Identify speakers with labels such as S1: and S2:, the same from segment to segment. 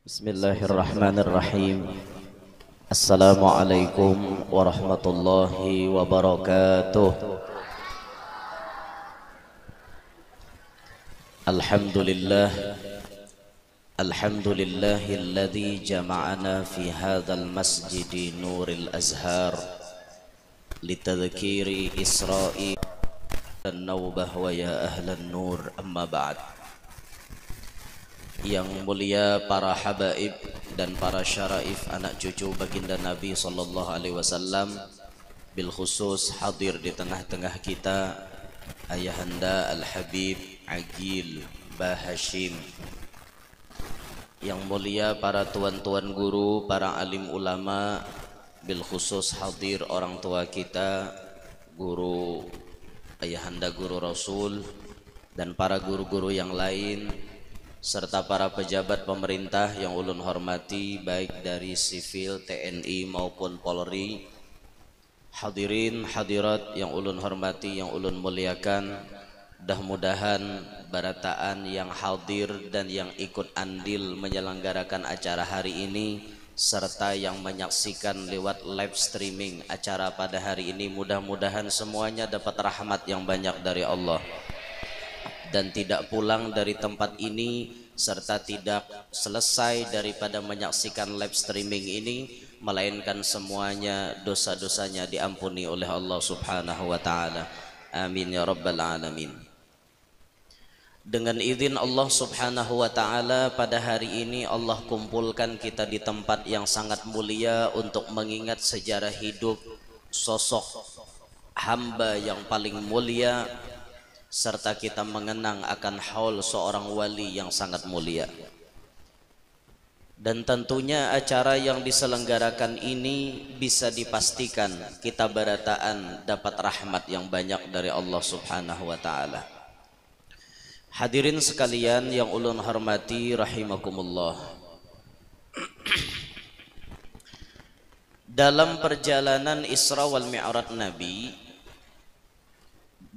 S1: Bismillahirrahmanirrahim. Assalamualaikum warahmatullahi wabarakatuh. Alhamdulillah. Alhamdulillahilladzi jama'ana fi hadzal masjidi nuril azhar litadhkiri Isra'i dan naubah wa ya ahlan nur, amma ba'd. Yang mulia para habaib dan para syaraif anak cucu baginda Nabi sallallahu alaihi wasallam, bil khusus hadir di tengah-tengah kita Ayahanda Al-Habib Agil Bah Hashim. Yang mulia para tuan-tuan guru, para alim ulama, bil khusus hadir orang tua kita, guru Ayahanda Guru Rasul, dan para guru-guru yang lain, serta para pejabat pemerintah yang ulun hormati, baik dari sivil, TNI maupun Polri. Hadirin hadirat yang ulun hormati, yang ulun muliakan, mudah-mudahan barataan yang hadir dan yang ikut andil menyelenggarakan acara hari ini serta yang menyaksikan lewat live streaming acara pada hari ini, mudah-mudahan semuanya dapat rahmat yang banyak dari Allah dan tidak pulang dari tempat ini serta tidak selesai daripada menyaksikan live streaming ini melainkan semuanya dosa-dosanya diampuni oleh Allah Subhanahu wa taala. Amin ya rabbal alamin. Dengan izin Allah Subhanahu wa taala, pada hari ini Allah kumpulkan kita di tempat yang sangat mulia untuk mengingat sejarah hidup sosok hamba yang paling mulia, serta kita mengenang akan haul seorang wali yang sangat mulia. Dan tentunya acara yang diselenggarakan ini bisa dipastikan kita barataan dapat rahmat yang banyak dari Allah Subhanahu wa taala. Hadirin sekalian yang ulun hormati rahimakumullah. Dalam perjalanan Isra wal Mi'raj Nabi,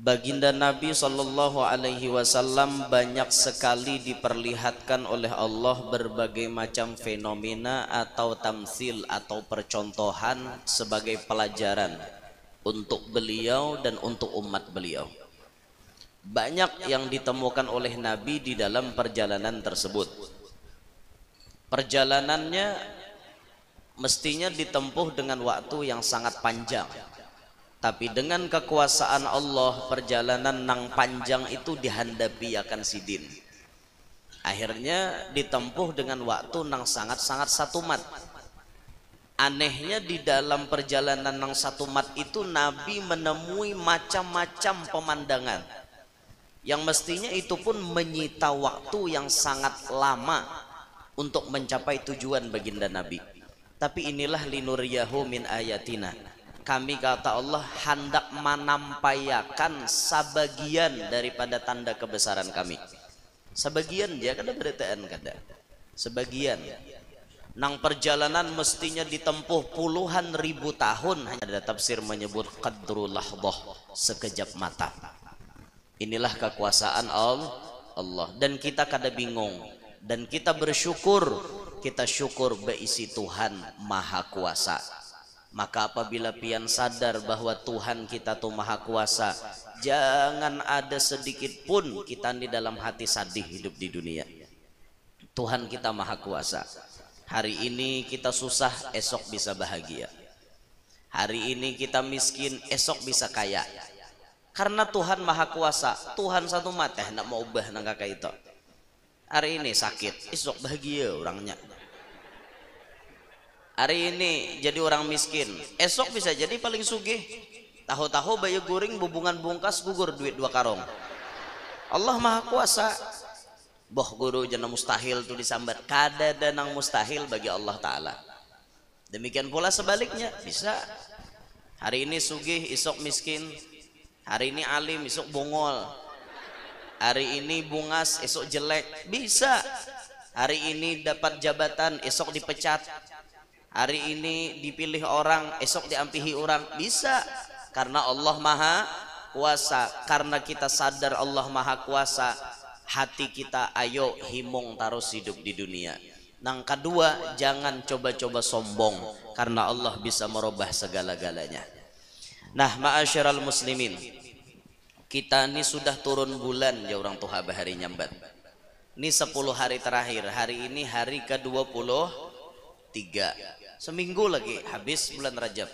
S1: baginda Nabi sallallahu alaihi wasallam banyak sekali diperlihatkan oleh Allah berbagai macam fenomena atau tamsil atau percontohan sebagai pelajaran untuk beliau dan untuk umat beliau. Banyak yang ditemukan oleh Nabi di dalam perjalanan tersebut. Perjalanannya mestinya ditempuh dengan waktu yang sangat panjang. Tapi dengan kekuasaan Allah, perjalanan nang panjang itu dihandapi akan sidin. Akhirnya ditempuh dengan waktu nang sangat-sangat satu mat. Anehnya di dalam perjalanan nang satu mat itu Nabi menemui macam-macam pemandangan yang mestinya itu pun menyita waktu yang sangat lama untuk mencapai tujuan baginda Nabi. Tapi inilah linuriyahu min ayatina. Kami, kata Allah, hendak menampayakan sebagian daripada tanda kebesaran kami. Sebagian dia kada beritaan kada. Sebagian. Nang perjalanan mestinya ditempuh puluhan ribu tahun, hanya ada tafsir menyebut qadrul lahdah, sekejap mata. Inilah kekuasaan Allah. Dan kita kada bingung. Dan kita bersyukur. Kita syukur beisi Tuhan Maha Kuasa. Maka apabila pian sadar bahwa Tuhan kita tuh Maha Kuasa, jangan ada sedikit pun kita di dalam hati sedih hidup di dunia. Tuhan kita Maha Kuasa. Hari ini kita susah, esok bisa bahagia. Hari ini kita miskin, esok bisa kaya. Karena Tuhan Maha Kuasa. Tuhan satu mata nak mau ubah nang kakak itu. Hari ini sakit, esok bahagia orangnya. Hari ini jadi orang miskin, esok bisa jadi paling sugih. Tahu-tahu bayi guring bubungan bungkas gugur duit 2 karung. Allah Maha Kuasa. Boh guru jana mustahil tuh disambat. Kada danang mustahil bagi Allah Ta'ala. Demikian pula sebaliknya, bisa. Hari ini sugih, esok miskin. Hari ini alim, esok bongol. Hari ini bungas, esok jelek. Bisa. Hari ini dapat jabatan, esok dipecat. Hari ini dipilih orang, esok diampihi orang. Bisa. Karena Allah Maha Kuasa. Karena kita sadar Allah Maha Kuasa, hati kita ayo himung terus hidup di dunia. Nang kedua, jangan coba-coba sombong, karena Allah bisa merubah segala-galanya. Nah, ma'asyiral muslimin, kita ini sudah turun bulan ya orang tua bahari nyambat. Ini 10 hari terakhir. Hari ini hari ke-23. Seminggu lagi habis bulan Rajab.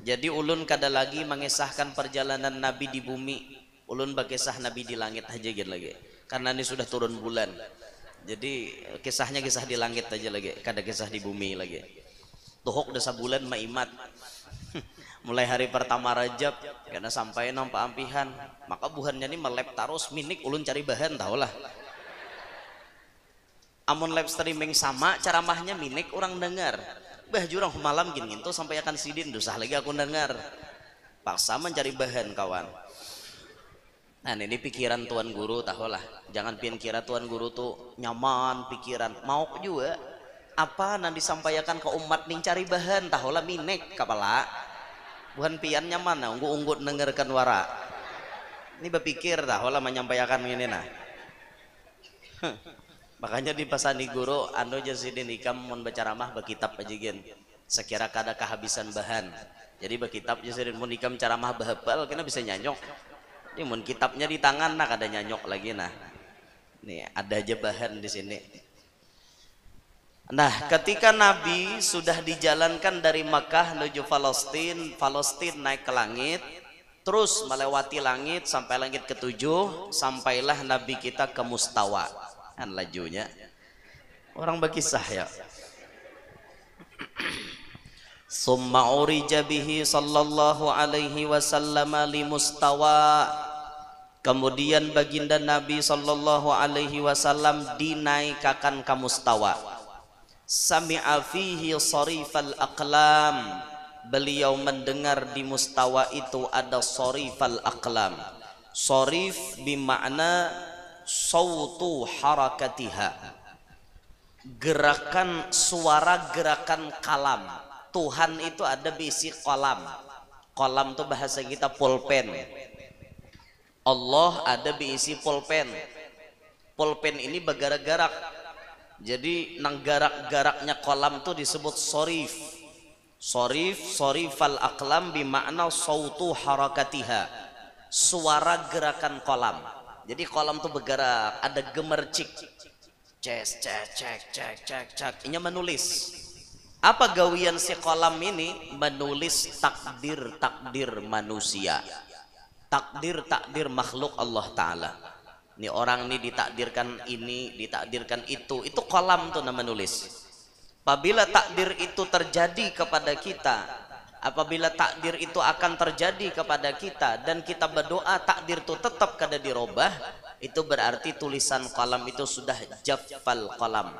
S1: Jadi ulun kada lagi mengisahkan perjalanan Nabi di bumi. Ulun bakisah Nabi di langit aja gitu lagi. Karena ini sudah turun bulan. Jadi kisahnya kisah di langit aja lagi, kada kisah di bumi lagi. Tuhuk desa bulan maimat. Mulai hari pertama Rajab karena sampai nampak ampihan, maka buhannya ini melep terus minik ulun cari bahan tahulah. Amun live streaming sama ceramahnya minik orang dengar. Bah jurang malam gini tuh sampai akan sidin dosah lagi aku dengar. Paksa mencari bahan kawan. Nah ini pikiran tuan guru tahulah. Jangan pian kira tuan guru tuh nyaman pikiran. Mau juga apa nanti disampaikan ke umat nih cari bahan tahulah minek kepala. Bukan pian nyaman nah unggut dengarkan wara. Ini berpikir tahulah menyampaikan ini nah. Makanya di pasani guru anu jasidin ikam mun baca ramah berkitab aja gen. Sekira kada kehabisan bahan. Jadi berkitab jasidin mun ikam ceramah bahapal kena bisa nyanyok. Ini mun kitabnya di tangan nah kada nyanyok lagi nah. Nih ada aja bahan di sini. Nah, ketika Nabi sudah dijalankan dari Makkah menuju Palestina, Palestina naik ke langit, terus melewati langit sampai langit ke-7, sampailah Nabi kita ke Mustawa. Kan lajunya. Orang berkisah ya. Summa urija bihi sallallahu alaihi wasallam li Mustawa. Kemudian baginda Nabi sallallahu alaihi wasallam dinaikkan ke Mustawa. Sami'a fihi sarifal aqlam. Beliau mendengar di Mustawa itu ada sarifal aqlam. Sarif bermakna sautu harakatiha, gerakan suara, gerakan kalam. Tuhan itu ada bisi kolam. Kolam itu bahasa kita pulpen. Allah ada bisi pulpen. Pulpen ini bergerak-gerak. Jadi nang garak-garaknya kolam itu disebut sorif. Sorif, sorifal aqlam bimakna sautu harakatiha, suara gerakan kolam. Jadi kolam itu bergerak, ada gemercik, cek cek cek cek cek cek. Ini menulis. Apa gawian si kolam ini? Menulis takdir manusia, takdir makhluk Allah Ta'ala. Ini orang ini ditakdirkan ini, ditakdirkan itu kolam tuh nama menulis. Apabila takdir itu terjadi kepada kita, apabila takdir itu akan terjadi kepada kita dan kita berdoa takdir itu tetap kada dirubah, itu berarti tulisan kolam itu sudah jaffal kolam,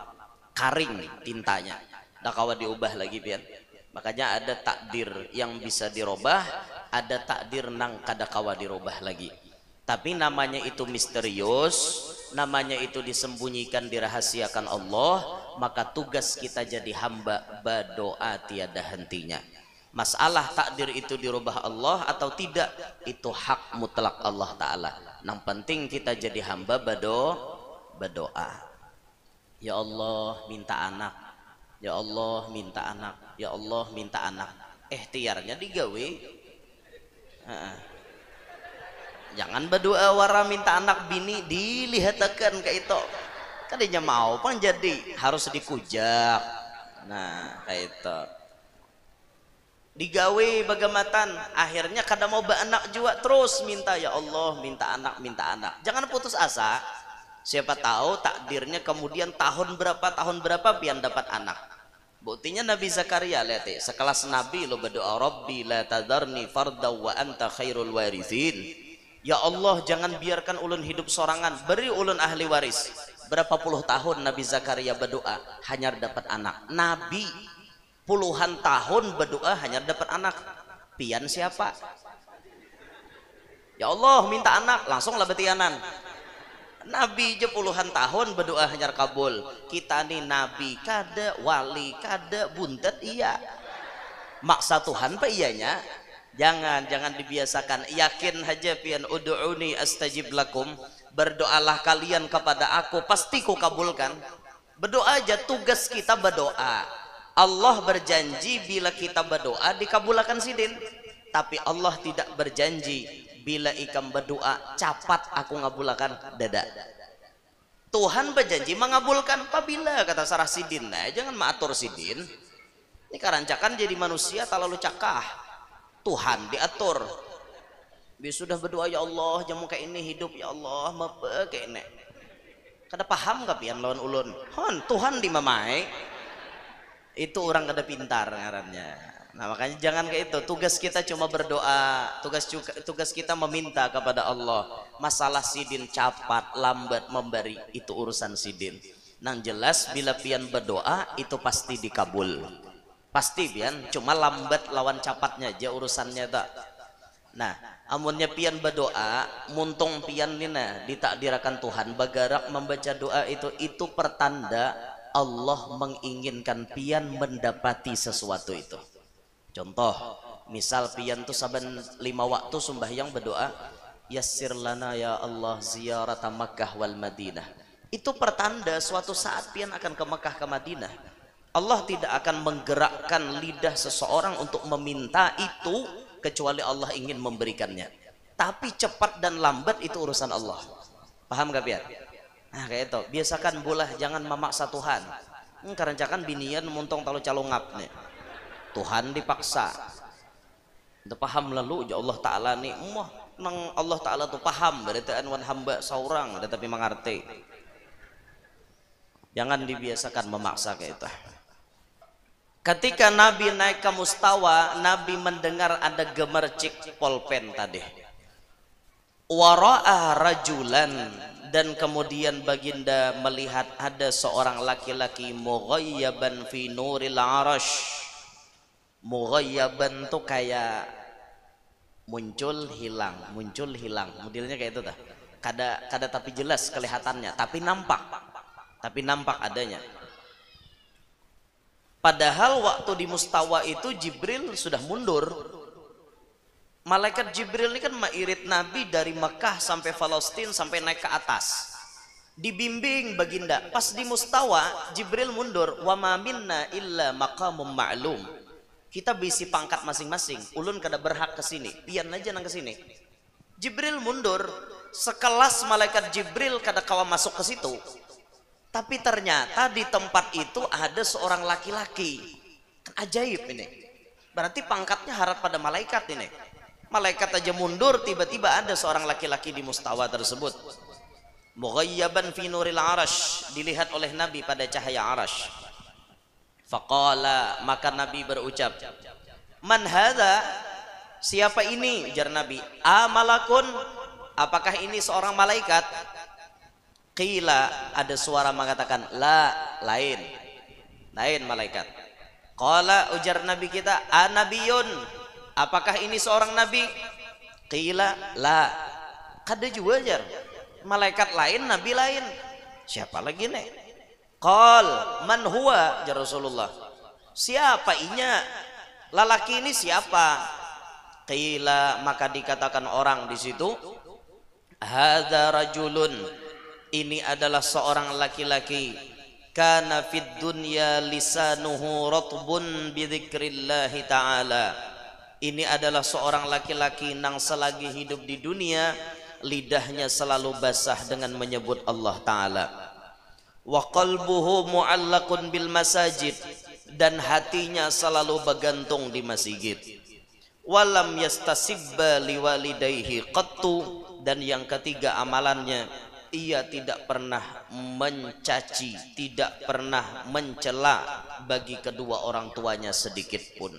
S1: karing tintanya, dah kawa diubah lagi pian. Makanya ada takdir yang bisa dirubah, ada takdir nang kada kawa dirubah lagi. Tapi namanya itu misterius, namanya itu disembunyikan, dirahasiakan Allah. Maka tugas kita jadi hamba berdoa tiada hentinya. Masalah takdir itu dirubah Allah atau tidak, itu hak mutlak Allah Ta'ala. Yang penting kita jadi hamba berdoa. Ya Allah minta anak, ya Allah minta anak, ya Allah minta anak. Ikhtiarnya digawe. Jangan berdoa wara minta anak bini dilihatakan kayak itu. Kadinya mau pun jadi harus dikujak. Nah kayak itu. Digawe bagamatan, akhirnya kada mau beranak juga terus minta ya Allah minta anak. Jangan putus asa. Siapa tahu takdirnya kemudian tahun berapa pian dapat anak. Buktinya Nabi Zakaria lihat ya, sekelas Nabi lo berdoa Rabbi la tadarni farda wa anta khairul warithin. Ya Allah jangan biarkan ulun hidup sorangan, beri ulun ahli waris. Berapa puluh tahun Nabi Zakaria berdoa hanya dapat anak. Nabi puluhan tahun berdoa hanya dapat anak. Pian siapa? Ya Allah minta anak, langsung lah betianan. Nabi je puluhan tahun berdoa hanya kabul. Kita nih Nabi kada, wali kada, buntet iya. Maksa Tuhan apa iyanya? Jangan dibiasakan. Yakin aja pian ud'uni astajib lakum. Berdoalah kalian kepada aku pasti ku kabulkan. Berdoa aja, tugas kita berdoa. Allah berjanji bila kita berdoa dikabulkan sidin. Tapi Allah tidak berjanji bila ikam berdoa capat aku ngabulkan dada. Tuhan berjanji mengabulkan apabila kata sarah sidin. Nah, jangan maatur sidin. Ini karancakan jadi manusia terlalu cakah. Tuhan diatur. Biar sudah berdoa ya Allah jamu kayak ini hidup ya Allah apa kayak ini. Kada paham gak pian lawan ulun. Hon Tuhan di mamai. Itu orang kada pintar ngarannya. Nah makanya jangan kayak itu. Tugas kita cuma berdoa. Tugas kita meminta kepada Allah. Masalah sidin capat lambat memberi itu urusan sidin. Nang jelas bila pian berdoa itu pasti dikabul. Pasti pian. Cuma lambat lawan capatnya aja urusannya tak. Nah amunnya pian berdoa muntung pian nina ditakdirakan Tuhan bagarak membaca doa itu pertanda Allah menginginkan pian mendapati sesuatu itu. Contoh misal pian tuh saban 5 waktu sembahyang berdoa yassir lana ya Allah ziyarata Makkah wal Madinah, itu pertanda suatu saat pian akan ke Makkah ke Madinah. Allah tidak akan menggerakkan lidah seseorang untuk meminta itu kecuali Allah ingin memberikannya. Tapi cepat dan lambat itu urusan Allah. Paham gak pian? Nah kayak itu. Biasakan bolah jangan memaksa Tuhan. Karancakan binian muntong talu calungap nih. Tuhan dipaksa. Udah paham lalu ya Allah Ta'ala nih. Nang Allah Ta'ala tuh paham. Berarti wan hamba seorang. Tapi mengerti. Jangan dibiasakan memaksa kayak itu. Ketika Nabi naik ke mustawa, Nabi mendengar ada gemercik polpen tadi. Wara'a rajulan, dan kemudian baginda melihat ada seorang laki-laki mughayyaban fi nuril arash. Mughayyaban tuh kayak muncul hilang. Modelnya kayak itu dah. Kada tapi jelas kelihatannya, tapi nampak adanya. Padahal waktu di mustawa itu Jibril sudah mundur. Malaikat Jibril ini kan mengirit Nabi dari Mekah sampai Palestina sampai naik ke atas. Dibimbing baginda. Pas di mustawa Jibril mundur. Wa ma minna illa maqamum ma'lum. Kita bisi pangkat masing-masing. Ulun kada berhak ke sini. Pian aja nang ke sini. Jibril mundur. Sekelas malaikat Jibril kada kawa masuk ke situ. Tapi ternyata di tempat itu ada seorang laki-laki. Ajaib ini. Berarti pangkatnya harap pada malaikat ini. Malaikat aja mundur, tiba-tiba ada seorang laki-laki di mustawa tersebut. Mughayyaban fi nuril arash, dilihat oleh Nabi pada cahaya arash. Faqala, maka Nabi berucap, man hadha? Siapa ini? Jar Nabi. Amalakun? Apakah ini seorang malaikat? Qila, ada suara mengatakan la, lain malaikat. Qala, ujar Nabi kita, anabiyun, apakah ini seorang nabi? Qila la, kada juga jar, malaikat lain, nabi lain. Siapa lagi nih? Qal man huwa, jar Rasulullah, siapa inya? Lalaki ini siapa? Qila, maka dikatakan orang di situ, hadza rajulun, ini adalah seorang laki-laki, kana fid dunya lisanuhu ratbun bi dzikrillahi ta'ala. Ini adalah seorang laki-laki nang selagi hidup di dunia lidahnya selalu basah dengan menyebut Allah Ta'ala. Wa qalbuhu mu'allaqun bil masajid, dan hatinya selalu bergantung di masjid. Walam yastasibba liwalidayhi qattu, dan yang ketiga amalannya, ia tidak pernah mencaci, tidak pernah mencela bagi kedua orang tuanya sedikit pun.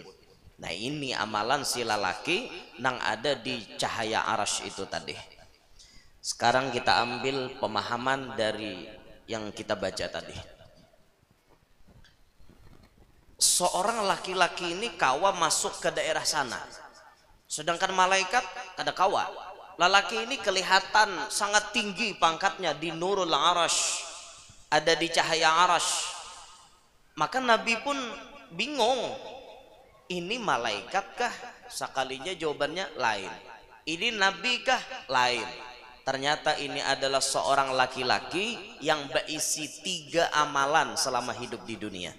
S1: Nah ini amalan si lalaki nang ada di cahaya arash itu tadi. Sekarang kita ambil pemahaman dari yang kita baca tadi. Seorang laki-laki ini kawa masuk ke daerah sana, sedangkan malaikat kada kawa. Lelaki ini kelihatan sangat tinggi pangkatnya di nurul arash, ada di cahaya arash. Maka Nabi pun bingung, ini malaikat kah? Sekalinya jawabannya lain. Ini nabi kah? Lain. Ternyata ini adalah seorang laki-laki yang berisi 3 amalan selama hidup di dunia.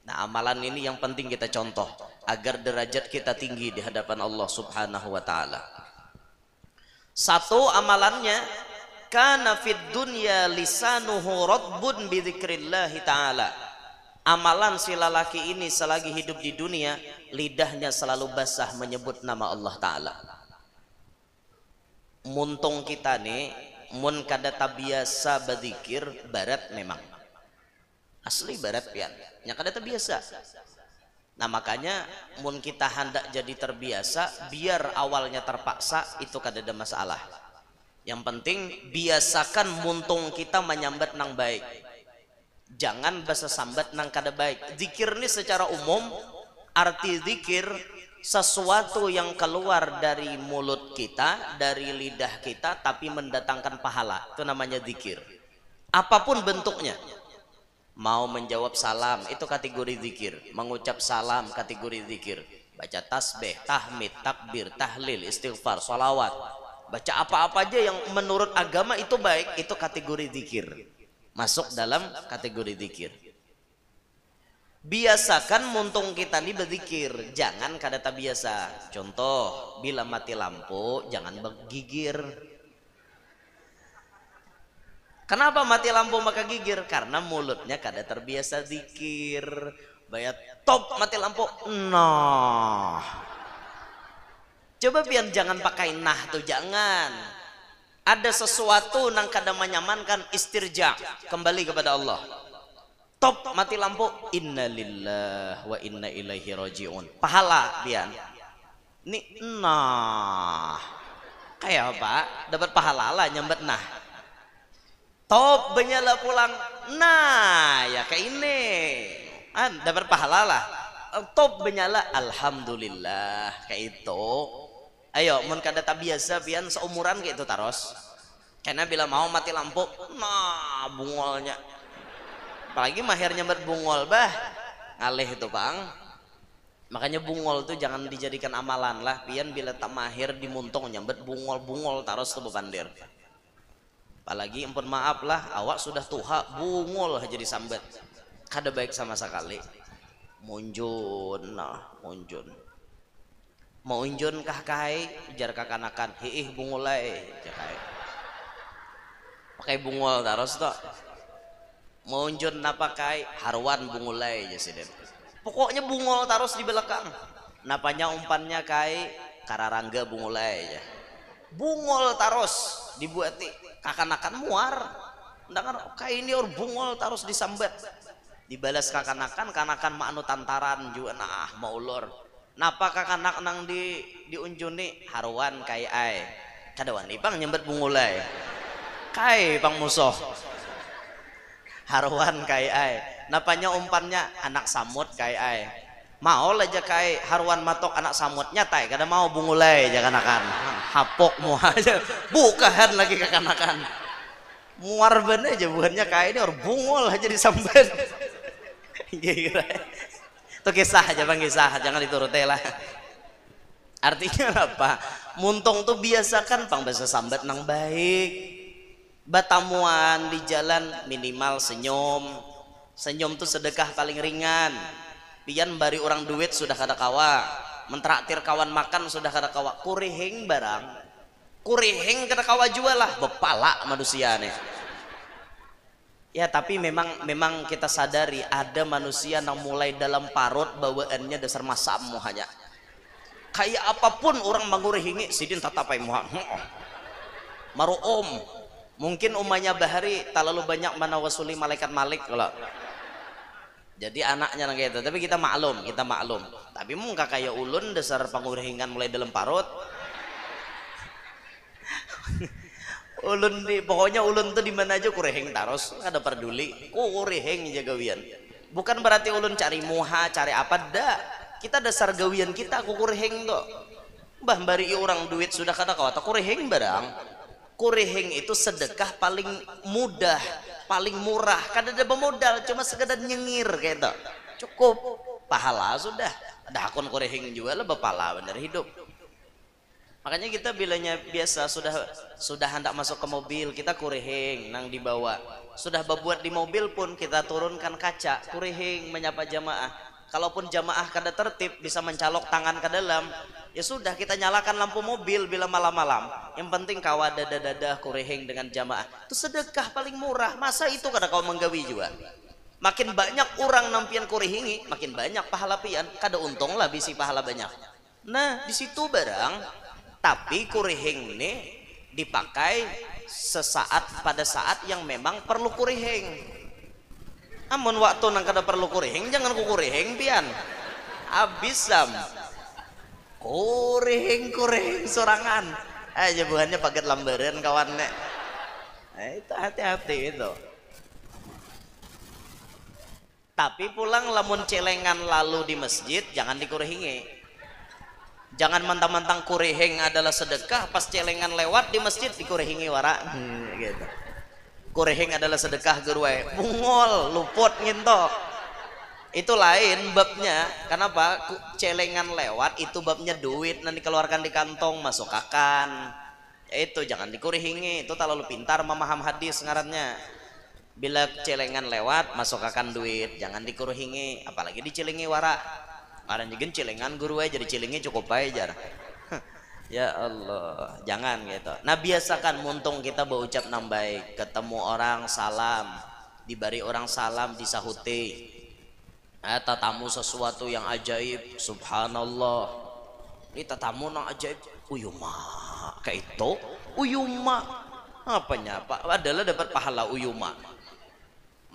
S1: Nah, amalan ini yang penting kita contoh agar derajat kita tinggi di hadapan Allah Subhanahu wa taala. Satu amalannya, kana fid dunya lisanuhu radbun bi dzikrillah taala. Amalan si lelaki ini selagi hidup di dunia, lidahnya selalu basah menyebut nama Allah taala. Muntung kita nih mun kada tabiasa berzikir barat memang. Asli barat pian, nya kada terbiasa. Nah makanya mun kita hendak jadi terbiasa, biar awalnya terpaksa itu kada ada masalah. Yang penting biasakan muntung kita menyambat nang baik. Jangan bahasa sambat nang kada baik. Zikir ini secara umum arti zikir sesuatu yang keluar dari mulut kita, dari lidah kita tapi mendatangkan pahala. Itu namanya zikir. Apapun bentuknya. Mau menjawab salam itu kategori zikir, mengucap salam kategori zikir, baca tasbih, tahmid, takbir, tahlil, istighfar, sholawat, baca apa-apa aja yang menurut agama itu baik, itu kategori zikir, masuk dalam kategori zikir. Biasakan muntung kita nih berzikir, jangan kada tak biasa. Contoh, bila mati lampu jangan bergigir. Kenapa mati lampu maka gigir? Karena mulutnya kada terbiasa zikir. Bayat top mati lampu. Nah. Coba biar jangan pakai nah tuh, jangan. Ada sesuatu nang kada menyamankan, istirja, kembali kepada Allah. Top mati lampu, innalillahi wa inna ilaihi rajiun. Pahala pian. Ini nah. Kayak apa? Dapat pahala lah nyambat nah. Top menyala pulang, nah ya kayak ini dapat pahala lah. Top menyala, alhamdulillah kayak itu. Ayo mun kada tak biasa pian seumuran kayak itu taros. Karena bila mau mati lampu, nah bungolnya, apalagi mahirnya berbungol bah ngalih itu bang. Makanya bungol itu jangan dijadikan amalan lah pian, bila tak mahir dimuntung nyambet bungol taros tuh bepandir. Apalagi ampun maaf lah, awak sudah tuha bungol aja disambat, kada baik sama sekali. Munjun, nah munjun, mau unjun kah kai jar kakanakan, hiih bungolai jakai, pakai bungol taros toh. Mau unjun napa kai harwan bungolai jasiden. Pokoknya bungol taros di belakang. Napanya umpannya kai kararangga bungolai aja. Bungol taros dibuati. Kakanakan muar, ndangan kayak ini or bungol terus disambat, dibalas kakanakan, kanakan maknu tantaran juga nah mau ulur. Napa kakanak nang diunjuni haruan kai ai, kadawan ipang nyambat bungulai, kai pang musuh, haruan kai ai. Napanya umpannya anak samut kai ai, mau aja kai haruan matok anak samutnya tai, kada mau bungulai jangan akan. Hapok mu aja, bukan lagi kekanakan, muar bener aja bukannya kayak ini orang bungol aja disambat. Itu kisah aja bang, kisah jangan dituruti lah. Artinya apa? Muntung tuh biasakan pang bahasa sambat nang baik. Batamuan di jalan minimal senyum. Senyum tuh sedekah paling ringan. Pian bari orang duit sudah kada kawa. Mentraktir kawan makan sudah kada kawa. Kurihing barang, kurihing kada kawa jual lah, bepala manusia nih. Ya tapi memang kita sadari ada manusia yang mulai dalam parut bawaannya dasar masamu hanya. Kayak apapun orang mangurihingi sidin tatapai muha. Maru om. Mungkin umanya bahari terlalu banyak manawasuli malaikat malik kalau. Jadi anaknya nang gitu, tapi kita maklum. Tapi muka kayak ulun dasar pangurihingan mulai dalam parut. Ulun pokoknya ulun tuh di mana aja kurehing taros, ada peduli. Kurehing jaga gawian. Bukan berarti ulun cari muha, cari apa dah. Kita dasar gawian kita kurehing tuh. Bah bari orang duit sudah kada kawat kurehing barang. Kurehing itu sedekah paling mudah, paling murah, kada ada bermodal, cuma sekedar nyengir kayak itu. Cukup pahala sudah. Ada akun kurehing juga lah berpahala bener hidup. Makanya kita bilanya biasa sudah hendak masuk ke mobil, kita kurihing nang dibawa. Sudah berbuat di mobil pun kita turunkan kaca, kurihing menyapa jamaah. Kalaupun jamaah kada tertib bisa mencolok tangan ke dalam, ya sudah kita nyalakan lampu mobil bila malam-malam. Yang penting kawa dada kurihing dengan jamaah. Itu sedekah paling murah. Masa itu kada kau menggawi juga? Makin banyak orang nampian kurihingi, makin banyak pahala pian. Kada untung lah bisi pahala banyak. Nah, di situ barang. Tapi kurihing ini dipakai sesaat pada saat yang memang perlu kurihing. Amun waktu nang kada perlu kurihing, jangan ku kurihing pian. Habis sam. Kurihing sorangan. Aja buahnya paket lambaran kawan nek. Nah, itu hati-hati itu. Tapi pulang lamun celengan lalu di masjid jangan dikurihingi. Jangan mentang-mentang kurihing adalah sedekah, pas celengan lewat di masjid dikurihingi wara. Gitu. Kurihing adalah sedekah gerue. Bungol, luput nginto. Itu lain babnya. Kenapa? Celengan lewat itu babnya duit nanti dikeluarkan di kantong masukkan. Itu jangan dikurihingi. Itu terlalu pintar memaham hadis ngarannya. Bila celengan lewat masukkan duit, jangan dikurihingi, apalagi dicelingi wara. Ngaran juga celengan guru aja, jadi celingi cukup aja. Ya Allah, jangan gitu. Nah biasakan muntung kita berucap nang baik, ketemu orang salam, diberi orang salam disahuti. Tatamu sesuatu yang ajaib, subhanallah. Ini tatamu nang ajaib, uyuma kayak itu, uyuma apanya Pak? Adalah dapat pahala uyuma.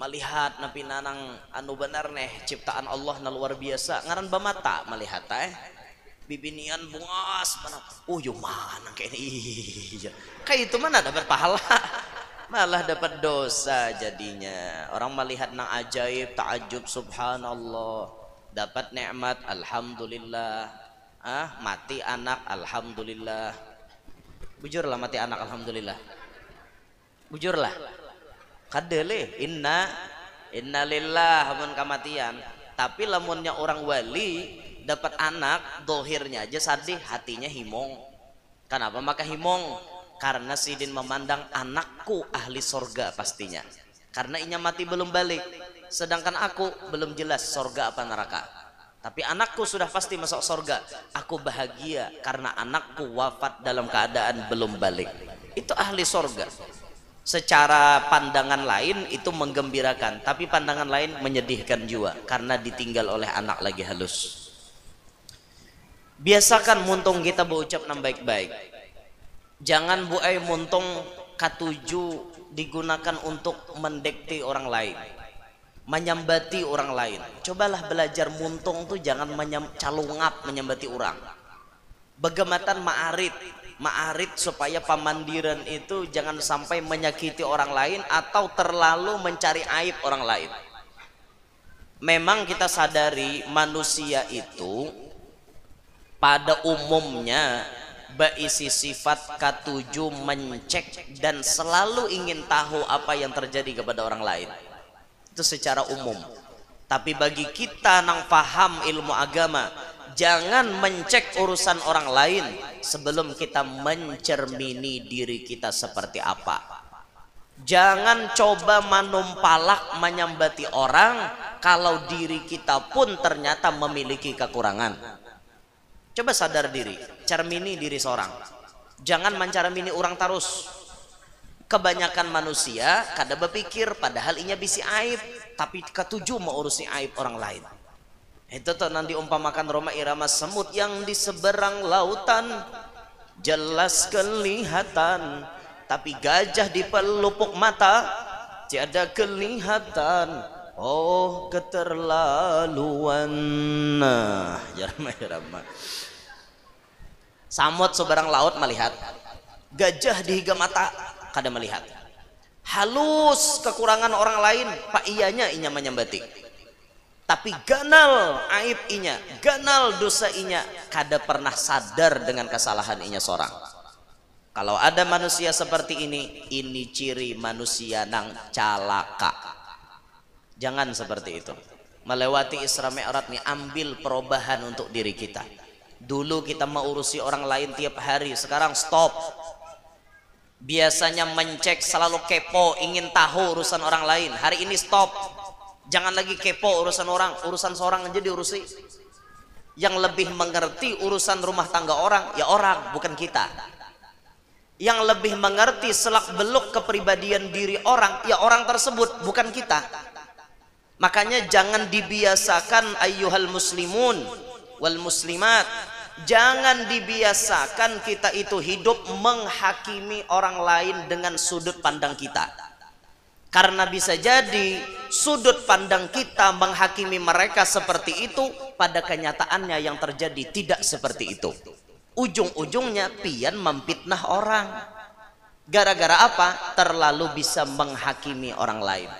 S1: Melihat napi nanang anu benar neh ciptaan Allah na luar biasa ngaran bamata melihat bibinian bungas mana mana kayak ini kayak itu mana dapat pahala malah dapat dosa jadinya. Orang melihat nang ajaib takjub subhanallah, dapat nikmat alhamdulillah, mati anak alhamdulillah. Bujurlah mati anak alhamdulillah, bujurlah kadele inna lillah amun kematian. Tapi lamunnya orang wali dapat anak dohirnya aja sadih, hatinya himong. Kenapa maka himong? Karena sidin memandang anakku ahli sorga pastinya, karena inya mati belum balik, sedangkan aku belum jelas sorga apa neraka. Tapi anakku sudah pasti masuk sorga, aku bahagia karena anakku wafat dalam keadaan belum balik. Itu ahli sorga. Secara pandangan lain itu menggembirakan, tapi pandangan lain menyedihkan juga karena ditinggal oleh anak lagi halus. Biasakan muntung kita berucap nam baik-baik. Jangan buai muntung katuju digunakan untuk mendekti orang lain, menyambati orang lain. Cobalah belajar muntung tuh jangan calungap menyambati orang. Begematan ma'arid supaya pamandiran itu jangan sampai menyakiti orang lain atau terlalu mencari aib orang lain. Memang kita sadari manusia itu pada umumnya berisi sifat ketujuh mencek dan selalu ingin tahu apa yang terjadi kepada orang lain. Itu secara umum. Tapi bagi kita nang paham ilmu agama, jangan mencek urusan orang lain sebelum kita mencermini diri kita seperti apa. Jangan coba manumpalak menyambati orang kalau diri kita pun ternyata memiliki kekurangan. Coba sadar diri, cermini diri seorang. Jangan mencermini orang terus. Kebanyakan manusia kada berpikir padahal inya bisi aib, tapi ketujuh mau urusi aib orang lain. Itu tuh nanti umpamakan Roma irama semut yang di seberang lautan jelas kelihatan, tapi gajah di pelupuk mata tiada kelihatan. Oh keterlaluan. Nah, irama. Samut seberang laut melihat, gajah di higa mata kada melihat. Halus kekurangan orang lain, pak ianya menyambati. Tapi ganal aib inya, ganal dosa inya, kada pernah sadar dengan kesalahan inya seorang. Kalau ada manusia seperti ini ciri manusia nang calaka. Jangan seperti itu. Melewati Isra Mi'raj ini ambil perubahan untuk diri kita. Dulu kita mengurusi orang lain tiap hari, sekarang stop. Biasanya mencek, selalu kepo, ingin tahu urusan orang lain. Hari ini stop. Jangan lagi kepo urusan orang, urusan seorang aja diurusi. Yang lebih mengerti urusan rumah tangga orang, ya orang, bukan kita. Yang lebih mengerti selak beluk kepribadian diri orang, ya orang tersebut, bukan kita. Makanya jangan dibiasakan ayyuhal muslimun wal muslimat, jangan dibiasakan kita itu hidup menghakimi orang lain dengan sudut pandang kita. Karena bisa jadi sudut pandang kita menghakimi mereka seperti itu, pada kenyataannya yang terjadi tidak seperti itu. Ujung-ujungnya pian memfitnah orang. Gara-gara apa? Terlalu bisa menghakimi orang lain.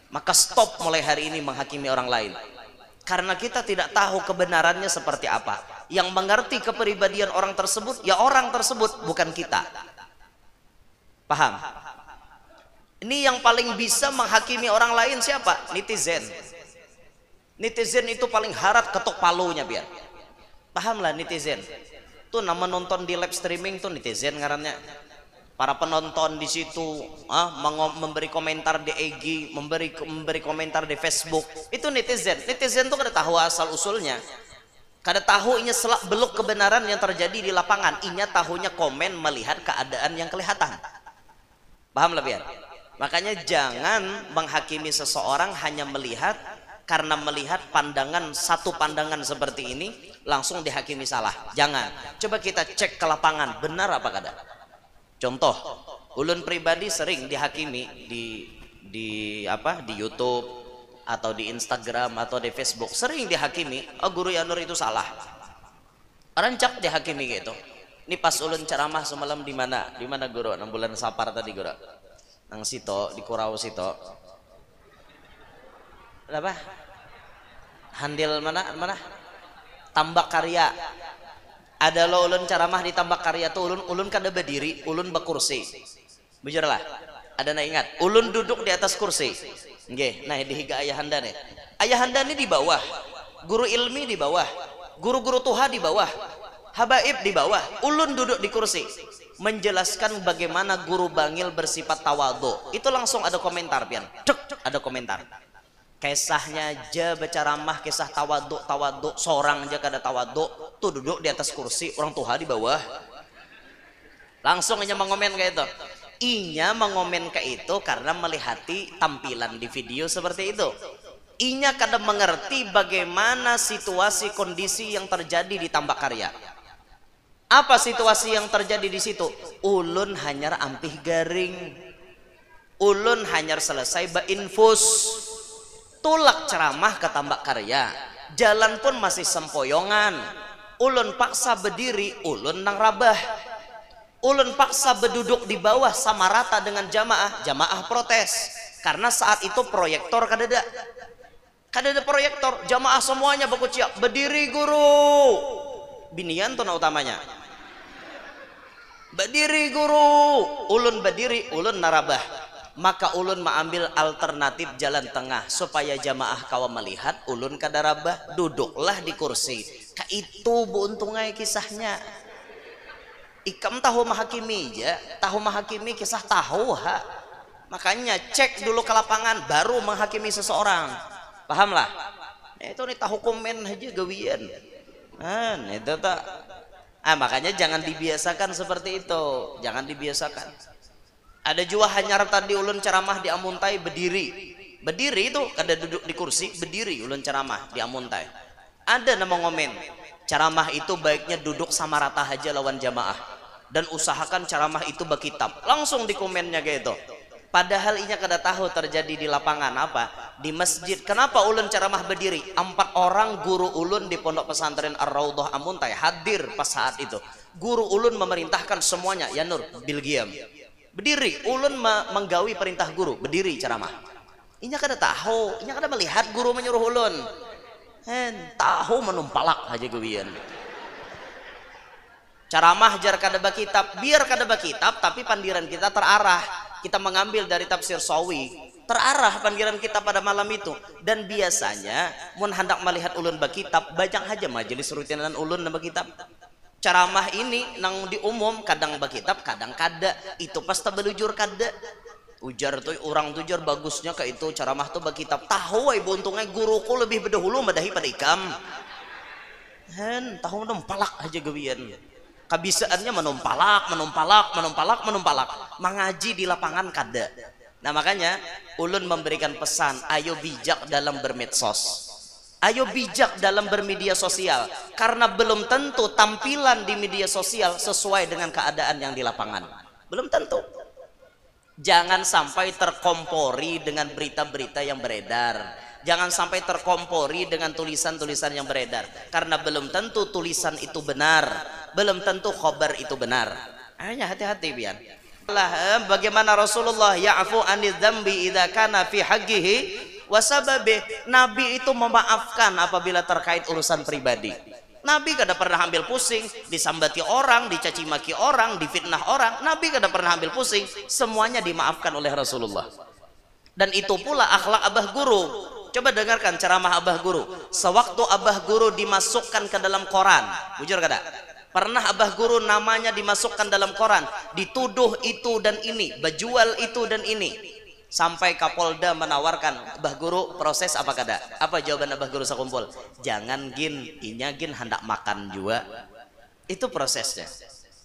S1: Maka stop mulai hari ini menghakimi orang lain. Karena kita tidak tahu kebenarannya seperti apa. Yang mengerti kepribadian orang tersebut, ya orang tersebut, bukan kita. Paham? Ini yang paling bisa menghakimi orang lain siapa? Netizen. Netizen itu paling harat ketok palunya biar. Pahamlah netizen. Tuh nama nonton di live streaming tuh netizen ngarannya. Para penonton di situ memberi komentar di IG, memberi komentar di Facebook. Itu netizen. Netizen tuh kada tahu asal usulnya. Kada tahu inya selak beluk kebenaran yang terjadi di lapangan. Inya tahunya komen melihat keadaan yang kelihatan. Paham lah biar. Makanya jangan menghakimi seseorang hanya melihat, karena melihat pandangan, satu pandangan seperti ini langsung dihakimi salah. Jangan. Coba kita cek ke lapangan, benar apa kada? Contoh, ulun pribadi sering dihakimi di YouTube atau di Instagram atau di Facebook, sering dihakimi, oh guru Yanur itu salah. Rancak dihakimi gitu. Ini pas ulun ceramah semalam di mana? Di mana guru? 6 bulan Sapar tadi guru. Nang Sito, di Kurau Sito. Apa? Handil mana? Tambak Karya. Ada lo ulun ceramah di Tambak Karya tuh ulun kada berdiri, ulun berkursi. Bujurlah. Ada na ingat, ulun duduk di atas kursi. Nggih, nah dihiga ayahanda nih. Ayahanda ini di bawah. Guru ilmi di bawah. Guru-guru tuha di bawah. Habaib di bawah. Ulun duduk di kursi. Menjelaskan bagaimana guru bangil bersifat tawadhu. Itu langsung ada komentar pian. Dek, ada komentar. Kisahnya aja berceramah, kisah tawadhu, seorang aja kada tawadhu, tuh duduk di atas kursi, orang tuha di bawah. Langsung aja mengomen kayak itu. Inya mengomen kayak itu karena melihati tampilan di video seperti itu. Inya kada mengerti bagaimana situasi kondisi yang terjadi di Tambak Karya. Apa situasi yang terjadi di situ? Ulun hanyar ampih garing. Ulun hanyar selesai bainfus. Tulak ceramah ke Tambak Karya, jalan pun masih sempoyongan. Ulun paksa berdiri, ulun nang rabah. Ulun paksa berduduk di bawah sama rata dengan jamaah, jamaah protes. Karena saat itu proyektor kadada. Kadada proyektor, jamaah semuanya berkuciak, berdiri guru. Binian tuh na utamanya. Berdiri guru, ulun berdiri, ulun narabah. Maka ulun mengambil alternatif jalan tengah supaya jamaah kawa melihat ulun kadarabah, duduklah di kursi. Itu bu untungnya kisahnya. Ikam tahu menghakimi aja, tahu menghakimi kisah tahu ha. Makanya cek dulu ke lapangan baru menghakimi seseorang. Pahamlah? Itu nih tahu komen aja gawian. Itu tak. Makanya jangan dibiasakan seperti itu, jangan dibiasakan. Ada juga hanyar tadi ulun ceramah di Amuntai berdiri. Berdiri itu kada duduk di kursi, berdiri ulun ceramah di Amuntai. Ada nama ngomen. Ceramah itu baiknya duduk sama rata aja lawan jamaah dan usahakan ceramah itu berkitab. Langsung di komennya gitu. Padahal inya kada tahu terjadi di lapangan apa? Di masjid. Kenapa ulun ceramah berdiri? 4 orang guru ulun di Pondok Pesantren Ar-Raudhah Amuntai hadir pas saat itu. Guru ulun memerintahkan semuanya, ya Nur, bilgiam. Berdiri, ulun menggawi perintah guru, berdiri ceramah. Inya kada tahu, inya kada melihat guru menyuruh ulun. Tahu menumpalak aja gawian. Ceramah jar kada bakitab, biar kada bakitab tapi pandiran kita terarah. Kita mengambil dari tafsir Sawi, terarah panggilan kita pada malam itu. Dan biasanya mun hendak melihat ulun bakitab banyak aja majelis rutinan ulun dan bakitab. Ceramah ini nang di umum kadang bakitab kadang kada, itu pasti belujur kada. Ujar tuh orang tujar bagusnya ke itu ceramah tuh bakitab, tahu ibu untungnya guruku lebih berdahulu madahi pada ikam. Hen tahu numpalak aja gawian, kebisaannya menumpalak mengaji di lapangan kada. Nah makanya ulun memberikan pesan, ayo bijak dalam bermedsos, ayo bijak dalam bermedia sosial, karena belum tentu tampilan di media sosial sesuai dengan keadaan yang di lapangan, belum tentu. Jangan sampai terkompori dengan berita-berita yang beredar, jangan sampai terkompori dengan tulisan-tulisan yang beredar, karena belum tentu tulisan itu benar, belum tentu khobar itu benar. Hanya hati-hati biar. Bagaimana Rasulullah ya'fu anidz dzambi idza kana fi haqqihi wa sababih. Nabi itu memaafkan apabila terkait urusan pribadi. Nabi kada pernah ambil pusing disambati orang, dicaci maki orang, difitnah orang. Nabi kada pernah ambil pusing, semuanya dimaafkan oleh Rasulullah. Dan itu pula akhlak abah guru. Coba dengarkan ceramah abah guru. Sewaktu abah guru dimasukkan ke dalam koran, bujur kada? Pernah abah guru namanya dimasukkan dalam koran, dituduh itu dan ini, berjual itu dan ini. Sampai Kapolda menawarkan, abah guru proses apa kada? Apa jawaban abah guru sakumpul? Jangan gin, inya gin hendak makan juga. Itu prosesnya.